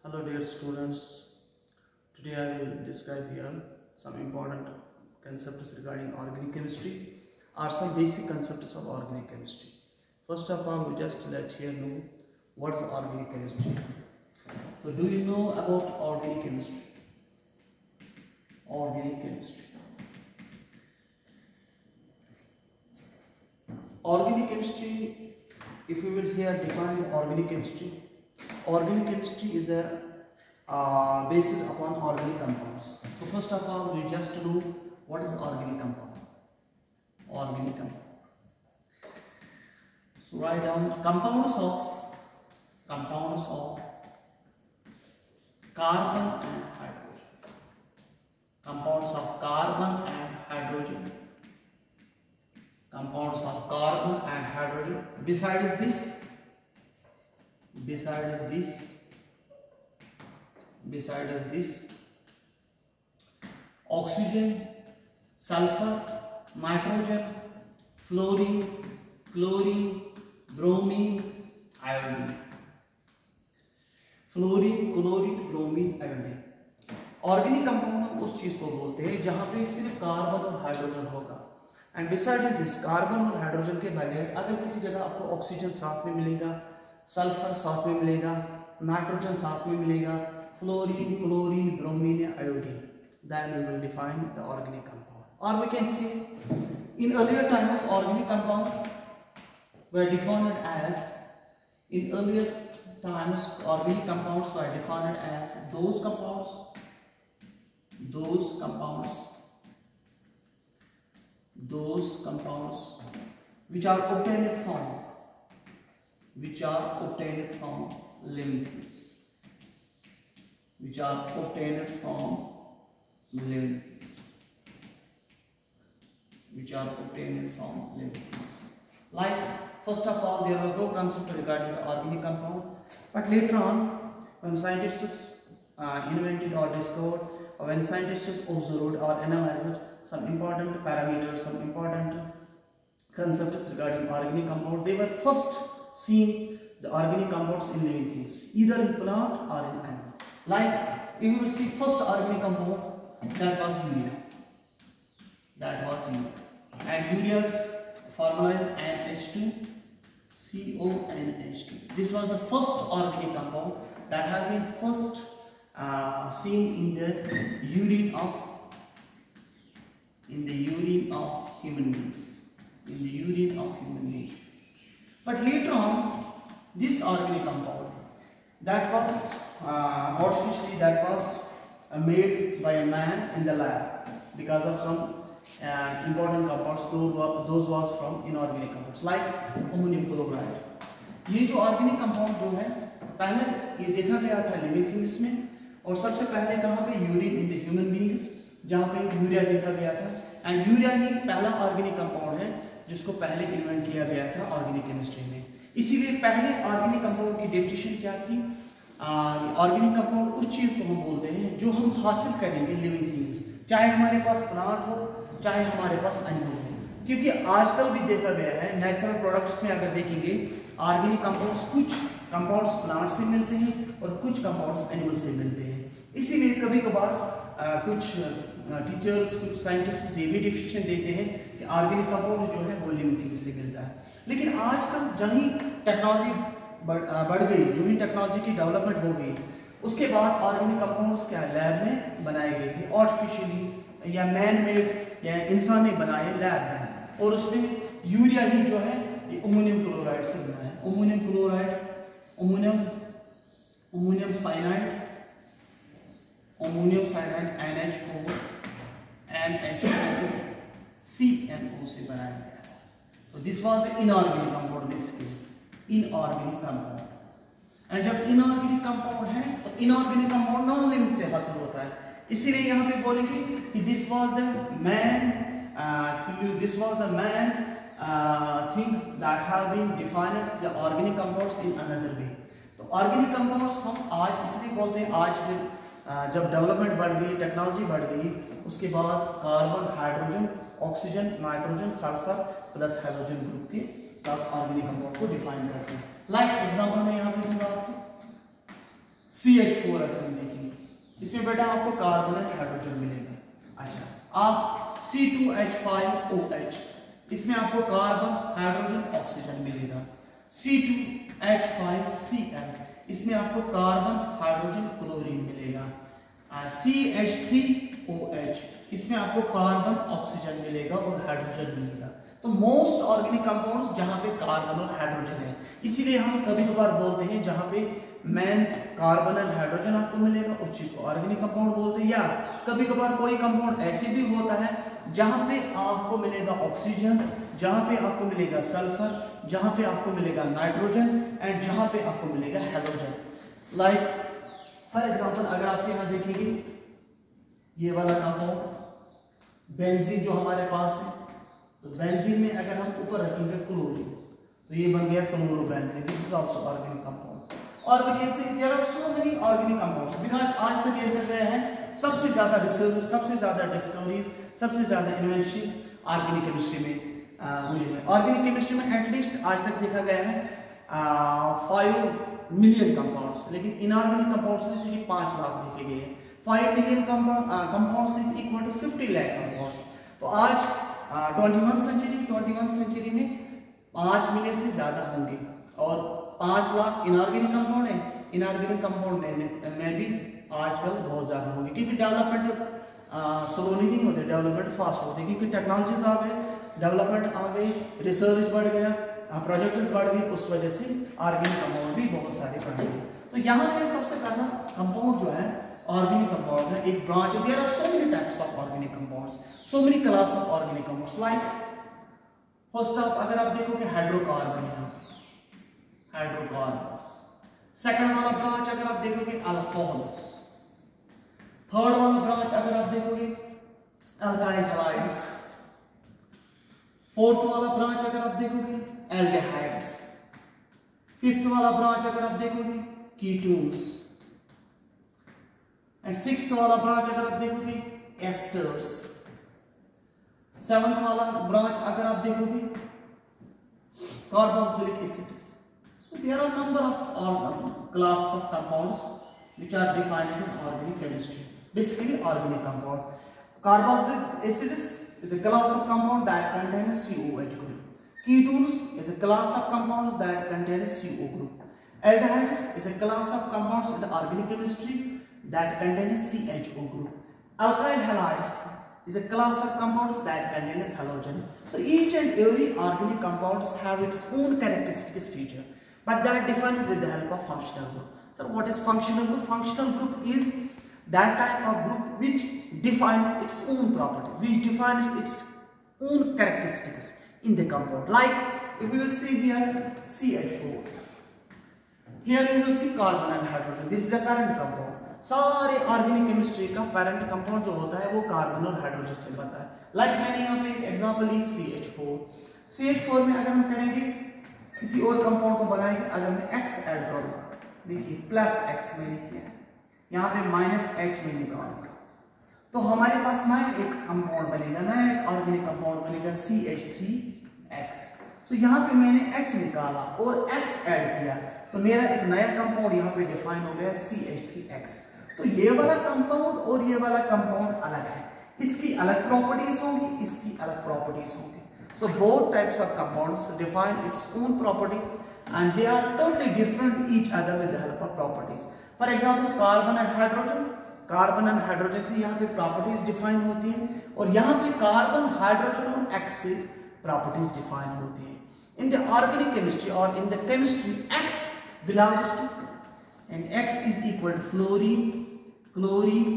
Hello dear students, today I will describe here some important concepts regarding organic chemistry or some basic concepts of organic chemistry. First of all, we just let here know what is organic chemistry. So do you know about organic chemistry? Organic chemistry. Organic chemistry, if we will here define organic chemistry is a based upon organic compounds. So first of all, we just know what is organic compound. Organic compound. So write down compounds of carbon and hydrogen. Compounds of carbon and hydrogen. Compounds of carbon and hydrogen. Besides this, oxygen, sulfur, nitrogen, fluorine, chlorine, bromine, iodine. Fluorine, chlorine, bromine, iodine. Organic compound हम उस चीज को बोलते हैं जहां पे सिर्फ carbon और हाइड्रोजन होगा. एंड बिसाइड दिस, कार्बन और हाइड्रोजन के बगैर अगर किसी जगह आपको ऑक्सीजन साथ में मिलेगा, सल्फर साथ में मिलेगा, नाइट्रोजन साथ में मिलेगा, फ्लोरीन, क्लोरीन, ब्रोमीन या iodine, then we will define the organic compound. Or we can say in earlier times organic compound were defined as organic compounds were defined as those compounds which are obtained from living things. Like, first of all, there was no concept regarding the organic compound, but later on, when scientists invented or discovered, or when scientists observed or analyzed some important parameters, some important concepts regarding organic compound, they were first seeing the organic compounds in living things, either in plant or in animal. Like, if you will see first organic compound, that was urea. And urea's formula is NH2CONH2. This was the first organic compound that has been first seen in the urine of human beings. But later on, this organic compound that was made by a man in the lab because of some important compounds. Those was from inorganic compounds like ammonium chloride. ये जो organic compound जो है पहले ये देखा गया था living things में, और सबसे पहले कहाँ पे urine in the human beings, जहाँ पे यूरिया देखा गया था. एंड यूरिया ही पहला ऑर्गेनिक कंपाउंड है जिसको पहले इन्वेंट किया गया था ऑर्गेनिक केमिस्ट्री में. इसीलिए पहले ऑर्गेनिक कंपाउंड की डेफिनेशन क्या थी? ऑर्गेनिक कंपाउंड उस चीज को हम बोलते हैं जो हम हासिल करेंगे लिविंग थिंग्स, चाहे हमारे पास प्लांट हो चाहे हमारे पास एनिमल हो. क्योंकि आजकल भी देखा गया है नेचुरल प्रोडक्ट्स में अगर देखेंगे ऑर्गेनिक कंपाउंड्स, कुछ कंपाउंड्स प्लांट से मिलते हैं और कुछ कंपाउंड्स एनिमल से मिलते हैं. इसीलिए कभी कभार कुछ टीचर्स, कुछ साइंटिस्ट ये भी डिफिनेशन देते हैं कि ऑर्गेनिक कंपाउंड जो है वो लिविंग थिंग्स से मिलता है. लेकिन आजकल जहाँ ही टेक्नोलॉजी बढ़ गई, जो ही टेक्नोलॉजी की डेवलपमेंट हो गई, उसके बाद ऑर्गेनिक कंपाउंड्स क्या लैब में बनाए गए थे, आर्टिफिशियली या मैन मेड या इंसान ने बनाए लैब में, और उसमें यूरिया ही जो है ये अमोनियम क्लोराइड से बना है. अमोनियम साइनाइड NH4 NH4CNO से बनाया गया है. तो this was the inorganic compound, basically inorganic compound. And जब इनऑर्गेनिक कंपाउंड है तो इनऑर्गेनिक कंपाउंड नॉन लिविंग से हासिल होता है. इसीलिए यहाँ पे बोलेंगे कि this was the main thing that have been defined the organic compounds in another way. तो ऑर्गेनिक कंपाउंड्स हम आज इसलिए बोलते हैं, आज फिर जब डेवलपमेंट बढ़ गई, टेक्नोलॉजी बढ़ गई, उसके बाद carbon, hydrogen, oxygen, nitrogen, sulphur plus hydrogen group के साथ ऑर्गेनिक कंपाउंड को डिफाइन करते हैं. लाइक एग्जांपल मैं यहाँ पे दूंगा आपको CH4 अगर हम देखेंगे, इसमें बेटा आपको कार्बन एंड हाइड्रोजन मिलेगा। अच्छा, आप C2H5OH, इसमें आपको कार्बन हाइड्रोजन ऑक्सीजन मिलेगा। C2H5Cl, इसमें आपको कार्बन हाइड्रोजन क्लोरीन मिलेगा। CH3OH, इसमें आपको कार्बन ऑक्सीजन मिलेगा और हाइड्रोजन मिलेगा। तो मोस्ट ऑर्गेनिक कंपाउंड्स जहां पे कार्बन और हाइड्रोजन है, इसीलिए हम कभी कभार बोलते हैं जहां पे मेन कार्बन एंड हाइड्रोजन आपको मिलेगा उस चीज को ऑर्गेनिक कंपाउंड बोलते हैं। या कभी कभार कोई कंपाउंड ऐसे भी होता है जहां पे आपको मिलेगा ऑक्सीजन, जहां पे आपको मिलेगा सल्फर, जहां पे आपको मिलेगा नाइट्रोजन एंड जहां पे आपको मिलेगा हैलोजन। लाइक फॉर एग्जांपल अगर आप यहां देखेंगे ये वाला कंपाउंड बेंजीन जो हमारे पास है, तो बेंजीन में अगर हम ऊपर रखेंगे क्लोरीन तो ये बन गया chlorobenzene. This is also organic compound. और we can say there are so many organic compounds because आज तक ये कर रहे हैं सबसे ज्यादा रिसर्च, सबसे ज्यादा डिस्कवरीज, सबसे ज्यादा इन्वेंशंस ऑर्गेनिक केमिस्ट्री में हुई है। ऑर्गेनिक केमिस्ट्री में एटलीस्ट आज तक देखा गया है 5 मिलियन कंपाउंड्स, लेकिन इनऑर्गेनिक कंपाउंड्स में सिर्फ 5 लाख देखे गए हैं। 5 million compounds is equal to 50 lakh compounds. तो आज 21 सेंचुरी में 5 मिलियन से ज्यादा होंगे और 5 लाख इनऑर्गेनिक कंपाउंड है। इनऑर्गेनिक कंपाउंड में भी आजकल बहुत ज्यादा होंगे, क्योंकि डेवलपमेंट स्लोली नहीं होते, डेवलपमेंट फास्ट होते, क्योंकि टेक्नोलॉजीज आ गए, डेवलपमेंट आ गई, रिसर्च बढ़ गया, प्रोजेक्ट्स बढ़ गए, उस वजह से ऑर्गेनिक कंपाउंड भी बहुत सारे बढ़ गए। तो यहाँ पे सबसे पहला कंपाउंड जो है ऑर्गेनिक कंपाउंड है, एक ब्रांच है। There are so many types of organic compounds, so many class of organic compounds. Like first of अगर आप देखोगे हाइड्रोकार्बन, यहाँ हाइड्रोकार्बन्स। सेकंड वाला ब्रांच अगर आप देखोगे अल्कोहल्स। थर्ड वाला ब्रांच अगर आप देखोगे अल्काइल हैलाइड्स। फोर्थ वाला ब्रांच अगर आप देखोगे एल्डिहाइड्स। फिफ्थ वाला ब्रांच अगर आप देखोगे कीटोन्स। एंड सिक्स्थ वाला ब्रांच अगर आप देखोगे एस्टर्स। सेवंथ वाला ब्रांच अगर आप देखोगे carboxylic acids. So there are number of class of compounds which are defined in organic chemistry. Basically organic compound. Carboxylic acids is a class of compound that contains COH group. Ketones is a class of compounds that contains CO group. Aldehydes is a class of compounds in the organic chemistry that contains CHO group. Alkyl halides is a class of compounds that contains halogen. So each and every organic compounds have its own characteristics feature, but that defined with the help of functional group. So what is functional group? Functional group is that type of group which defines its own properties, which defines its own characteristics in the compound. Like if we will see here CH4, here we will see carbon and hydrogen. This is the parent compound. सारे organic chemistry का parent compound जो होता है वो carbon और hydrogen से बनता है। लाइक मैंने यहाँ पे एक एग्जांपल ली CH4। CH4 में अगर हम करेंगे किसी और कंपाउंड को बनाएंगे, अगर मैं X ऐड करूंगा, देखिए +X मैंने किया, यहाँ पे -H में निकालूंगा, तो हमारे पास नया एक कंपाउंड बनेगा, नया एक ऑर्गेनिक कंपाउंड बनेगा CH3X। तो यहाँ पे मैंने H निकाला और X ऐड किया, तो मेरा एक नया कंपाउंड यहाँ पे डिफाइन हो गया CH3X। तो ये वाला कंपाउंड और ये वाला कंपाउंड अलग है, इसकी अलग प्रॉपर्टीज होंगी, इसकी अलग प्रॉपर्टीज होंगी। So both types of compounds define its own properties and they are totally different each other with the help of properties. For example, carbon and hydrogen से यहाँ पे properties define होती हैं और यहाँ पे कार्बन, हाइड्रोजन और X से properties define होती हैं। In the organic chemistry or in the chemistry, X belongs to and X is equal to fluorine, chlorine,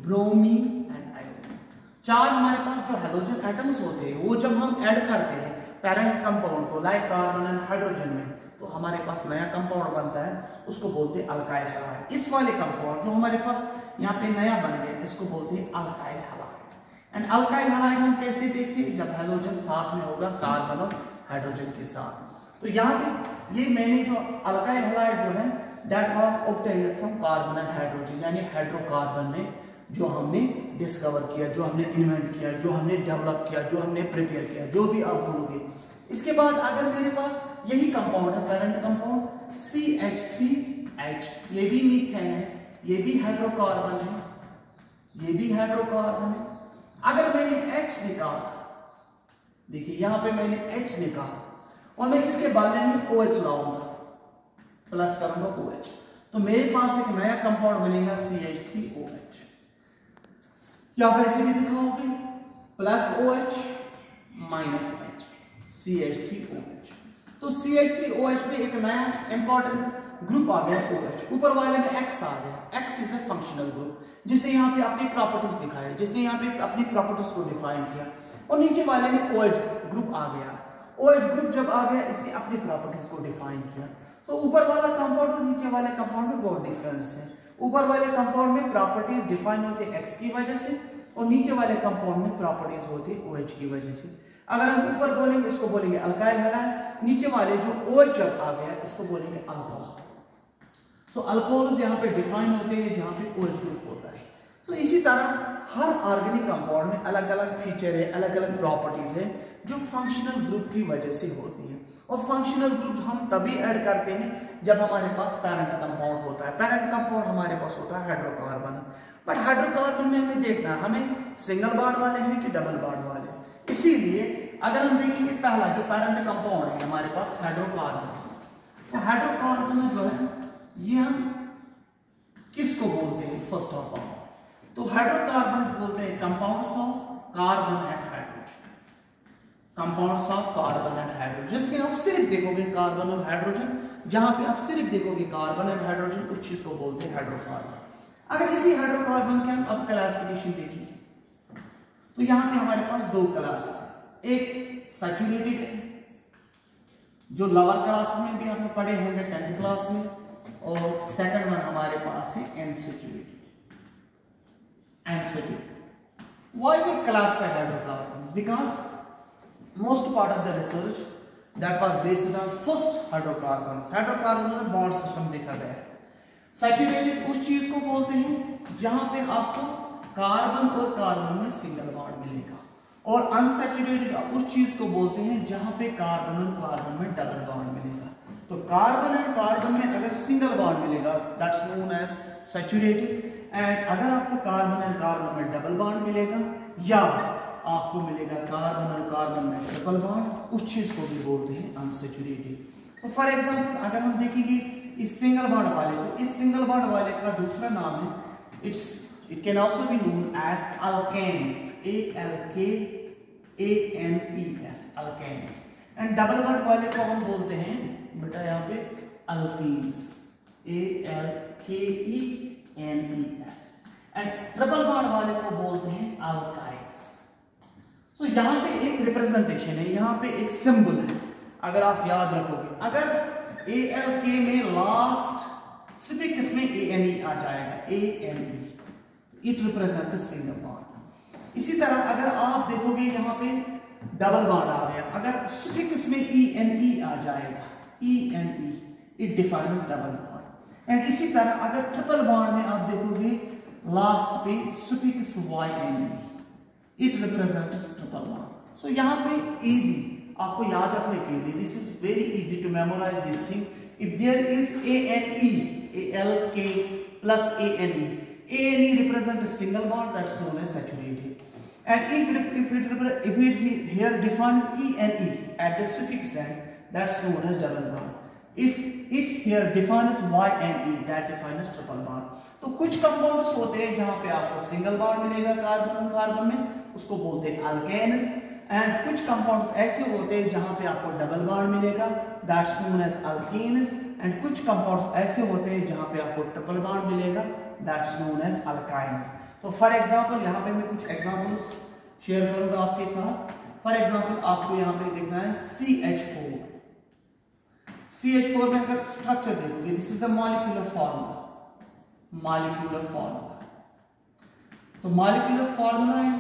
bromine and iodine। चार हमारे पास जो हेलोजन एटम्स होते हैं वो जब हम ऐड करते हैं पेरेंट कंपाउंड को लाइक कार्बन एंड हाइड्रोजन में, तो हमारे पास नया कंपाउंड बनता है, उसको बोलते हैं अल्काइल हैलाइड। इस वाले कंपाउंड जो हमारे पास यहाँ पे नया बन गया इसको बोलते हैं alkyl halide. And alkyl halide हम कैसे देखते हैं? जब हेलोजन साथ में होगा कार्बन और हाइड्रोजन के साथ। तो यहाँ पे ये मैंने जो अल्काइल हैलाइड जो है that was obtained from carbon and hydrogen, यानी हाइड्रोकार्बन में जो हमने डिस्कवर किया, जो हमने इन्वेंट किया, जो हमने डेवलप किया, जो हमने प्रिपेयर किया, जो भी आप बोलोगे। इसके बाद अगर मेरे पास यही कंपाउंड है पेरेंट कंपाउंड CH3 H, ये भी मीथेन है, ये भी हाइड्रोकार्बन है, ये भी हाइड्रोकार्बन है। अगर मैंने H निकाला, देखिए यहां पे मैंने H निकाला और मैं इसके बदले में OH लाऊंगा, प्लस करूंगा OH, तो मेरे पास एक नया कंपाउंड बनेगा CH3OH, या फिर ऐसे भी दिखाओगे plus OH minus H, CH3OH। तो CH3OH में एक नया इंपॉर्टेंट ग्रुप आ गया OH, ऊपर वाले में X आ गया। X is a functional group, जिसने यहाँ पे अपनी प्रॉपर्टीज दिखाई, जिसने यहाँ पे अपनी प्रॉपर्टीज को डिफाइन किया, और नीचे वाले में OH ग्रुप आ गया। OH ग्रुप जब आ गया, इसने अपनी प्रॉपर्टीज को डिफाइन किया। तो ऊपर वाला कंपाउंड और नीचे वाले कंपाउंड में बहुत डिफरेंस है। ऊपर वाले कंपाउंड में प्रॉपर्टीज डिफाइन होते हैं X की वजह से, और नीचे वाले कंपाउंड में प्रॉपर्टीज होती है OH की वजह से। अगर हम ऊपर बोलेंगे इसको बोलेंगे अल्काइल हैलाइड, नीचे वाले जो OH जब आ गया इसको बोलेंगे अल्कोहल। सो अल्कोहल्स यहाँ पे डिफाइन होते हैं जहाँ पे OH ग्रुप होता है। सो इसी तरह हर ऑर्गेनिक कंपाउंड में अलग अलग फीचर है, अलग अलग प्रॉपर्टीज है जो फंक्शनल ग्रुप की वजह से होती है। और फंक्शनल ग्रुप हम तभी ऐड करते हैं जब हमारे पास पैरेंट कंपाउंड होता है। पैरेंट कंपाउंड हमारे पास होता है हाइड्रोकार्बन, बट हाइड्रोकार्बन में हमें देखना हमें सिंगल बॉन्ड वाले हैं कि डबल बॉन्ड वाले। इसीलिए अगर हम देखेंगे पहला जो पैरेंट कंपाउंड है हमारे पास हाइड्रोकार्बन, तो हाइड्रोकार्बन जो है ये हम किसको बोलते हैं? फर्स्ट ऑफ ऑल तो हाइड्रोकार्बन बोलते हैं compounds of carbon and hydrogen, compounds of carbon and hydrogen, जिसमें आप सिर्फ देखोगे कार्बन और हाइड्रोजन, जहां पे आप सिर्फ देखोगे कार्बन एंड हाइड्रोजन, उस चीज को बोलते हैं हाइड्रोकार्बन। अगर इसी हाइड्रोकार्बन के हम अब क्लासिफिकेशन देखेंगे तो यहां पे हमारे पास दो क्लास है, एक सैचुरेटेड है जो लोअर क्लास में भी आपने पढ़े होंगे 10th क्लास में, और सेकंड वन हमारे पास है unsaturated. Why we classify hydrocarbons? Because most part of the research that was based on first hydrocarbons. Hydrocarbons में बॉन्ड सिस्टम देखा गया है। सैचुरेटेड उस चीज को बोलते हैं जहां पे आपको कार्बन और कार्बन में सिंगल बॉन्ड मिलेगा, और अनसैचुरेटेड उस चीज को बोलते हैं जहां पे कार्बन और कार्बन में डबल बॉन्ड मिलेगा। तो कार्बन एंड कार्बन में अगर सिंगल बॉन्ड मिलेगा that's known as saturated, and अगर आपको कार्बन एंड कार्बन में डबल बॉन्ड मिलेगा या आपको मिलेगा कार्बन और कार्बन में ट्रिपल बॉन्ड, उस चीज को भी बोलते हैं अनसैचुरेटेड। तो फॉर एग्जांपल अगर हम देखेंगे इस सिंगल बॉन्ड वाले को, इस सिंगल बॉन्ड वाले का दूसरा नाम है it can also be known as alkanes, ALKANES, alkanes. And double bond वाले को हम बोलते हैं बेटा यहाँ पे alkenes, ALKENES, and triple bond वाले को बोलते हैं अल्काइन्स। सो यहाँ पे एक रिप्रेजेंटेशन है, यहाँ पे एक सिंबल है, अगर आप याद रखोगे, अगर ALK में लास्ट सफिक्स में ANE आ जाएगा, ANE, it represent single bond. इसी तरह अगर आप देखोगे यहाँ पे डबल बॉन्ड आ गया, अगर सफिक्स में ENE आ जाएगा, ENE, it defines double bond. And इसी तरह अगर ट्रिपल बॉन्ड में आप देखोगे लास्ट पे suffix YNE, it represents triple bond. So यहाँ पे इजी आपको याद रखने के लिए, this is very easy to memorize this thing. If there is ANE, ALK plus ANE, ANE represent a single bond, that's known as saturated. And if it here defines ENE at the suffix end, that's known as double bond. If it here defines YNE, that defines triple bond. तो कुछ compounds होते हैं जहां पे आपको single bond मिलेगा carbon और carbon में, उसको बोलते हैं अल्केन्स, एंड कुछ कंपाउंड्स ऐसे होते हैं जहां पे आपको डबल बॉन्ड मिलेगा, that's known as alkenes, and कुछ कंपाउंड्स ऐसे होते हैं जहां पे आपको ट्रिपल बॉन्ड मिलेगा, दैट्स नोन एज अल्काइन्स। तो फॉर एग्जांपल यहाँ पे मैं कुछ एग्जांपल्स शेयर करूंगा आपके साथ। फॉर एग्जांपल आपको यहाँ पे देखना है CH4। CH4 में अगर स्ट्रक्चर देखोगे, this is the molecular formula, molecular formula. तो मॉलिक्यूलर फार्मूला है,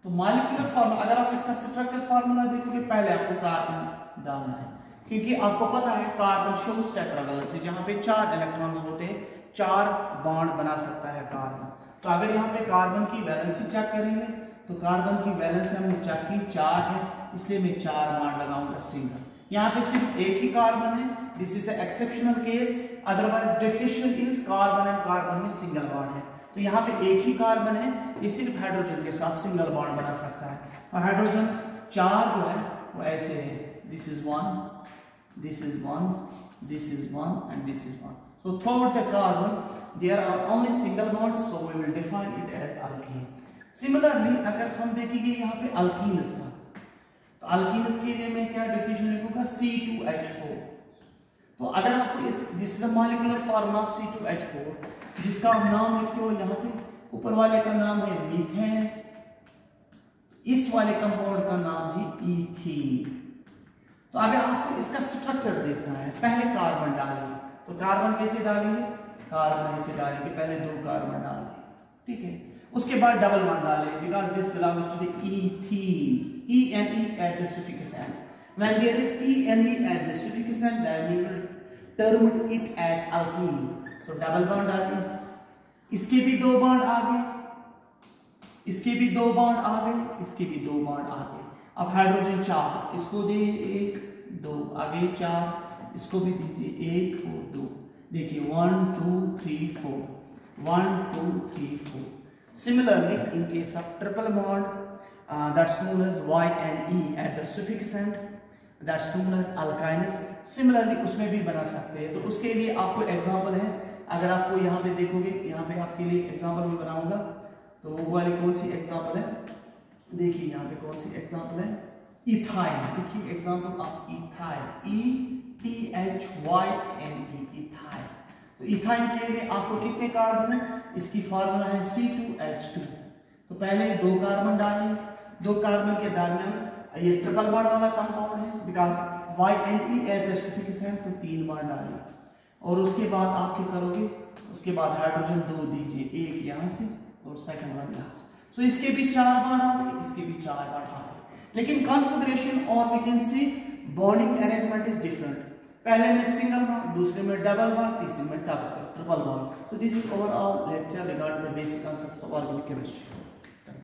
तो मॉलिक्यूलर फार्मूला अगर आप इसका स्ट्रक्चर फार्मूला देखोगे, पहले आपको कार्बन डालना है, क्योंकि आपको पता है कार्बन शोज टेट्रावैलेंसी, जहां पे 4 इलेक्ट्रॉन्स होते हैं, 4 बॉन्ड बना सकता है कार्बन। तो अगर यहाँ पे कार्बन की वैलेंसी चेक करेंगे तो कार्बन की वैलेंसी हमने चेक की 4 है, इसलिए मैं 4 बॉन्ड लगाऊंगा सिंगल। यहाँ पे सिर्फ एक ही कार्बन है, this is a exceptional case, otherwise definition is carbon and carbon में सिंगल बॉन्ड है। तो यहाँ पे एक ही कार्बन है, ये सिर्फ हाइड्रोजन के साथ सिंगल बॉन्ड बना सकता है। और हाइड्रोजन 4 जो है वो ऐसे है, this is 1, this is 1, this is 1 and this is 1। So throughout the carbon there are only single bonds, so we will define it as alkene. Similarly अगर हम देखेंगे यहाँ पे alkenes का, तो alkenes के लिए मैं क्या डेफिनेशन लिखूंगा, C2H4। तो अगर आपको इस this is the molecular formula of C2H4, जिसका आप नाम लिखते हो यहाँ पे, ऊपर वाले का नाम है मीथेन, इस वाले कंपाउंड का नाम है ईथीन। तो अगर आपको इसका स्ट्रक्चर देखना है, पहले कार्बन डालेंगे, तो कार्बन कैसे डालेंगे, कार्बन ऐसे डालेंगे, पहले 2 कार्बन डालेंगे, ठीक है। उसके बाद डबल बॉन्ड डालेंगे, because this belongs to the ethene, ENE at the suffix end. When there is ENE at the suffix end, then we will term it as alkene. So double bond डालेंगे, इसके भी 2 bond आ गए, इसके भी 2 bond आ गए, इसके भी 2 bond आ गए। अब हाइड्रोजन 4, इसको दे 1 2 आगे 4, इसको भी दीजिए 1 और 2, देखिए 1 2 3 4, 1 2 3 4। Similarly, in case of triple bond, that's known as YNE at the suffix end, that's known as alkynes. Similarly, उसमें भी बना सकते हैं। तो उसके लिए आपको एग्जांपल है, अगर आपको यहाँ पे देखोगे, यहाँ पे आपके लिए एग्जांपल मैं बनाऊंगा, तो वो वाली कौन सी एग्जांपल है, देखिए यहाँ पे कौन सी एग्जांपल है, इथाइन। देखिए example of ethyne, ETHYNE, ethyne. तो इथाइन के लिए आपको कितने कार्बन है, इसकी फार्मूला है C2H2। तो पहले 2 कार्बन डालें, 2 कार्बन के दरमियान ये ट्रिपल बॉन्ड वाला कंपाउंड है, because YNE at the suffix है, तो 3 बॉन्ड डालें। और उसके बाद आप क्या करोगे, उसके बाद हाइड्रोजन 2 दीजिए, एक यहाँ से और सेकंड वन यहाँ से। सो इसके भी 4 बॉन्ड आ गए, इसके भी 4 बॉन्ड आ गए, लेकिन कॉन्फ़िगरेशन और we can see bonding arrangement is different. पहले में सिंगल बॉन्ड, दूसरे में डबल बॉन्ड, तीसरे में triple bond. So this is overall lecture regarding the basic concepts of organic chemistry.